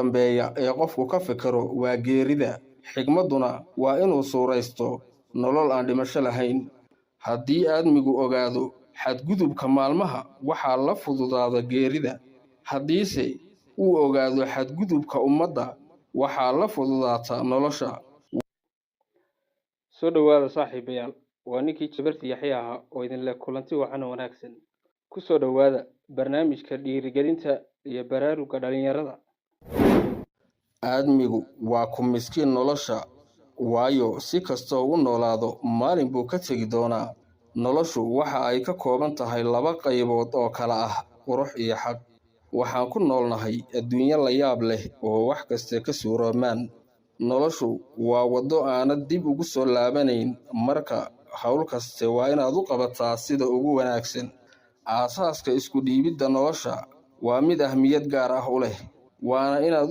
dambeeya ee qofku ka fikiro waa geerida. Xigmaduna waa inuu suuraysto nolol aan dhimasho lahayn. Haddii aadmigu ogaado xadgudubka maalmaha, waxaa la fududaada geerida. Haddiise uu ogaado xadgudubka ummadda, waxaa la fududaata nolosha. soo dhawaada saaxiibayaal, waa ninkii Jabarti Yaxya ahaa oo idin leh kulanti wacan oo wanaagsan. Ku soo dhawaada barnaamijka dhiirigelinta iyo baraaruga dhalinyarada. Aadmigu waa ku miskiin nolosha, waayo si kastoo u noolaado maalin buu ka tegi doonaa. Noloshu waxa ay ka kooban tahay laba qaybood oo kala ah qurux iyo xaq. Waxaan ku noolnahay adduunyo la yaab leh oo wax kasta ka suuroomaan. Noloshu waa waddo aanad dib ugu soo laabanayn, marka hawl kaste waa inaad u qabataa sida ugu wanaagsan. Aasaaska isku dhiibidda nolosha waa mid ahmiyad gaar ah u leh, waana inaad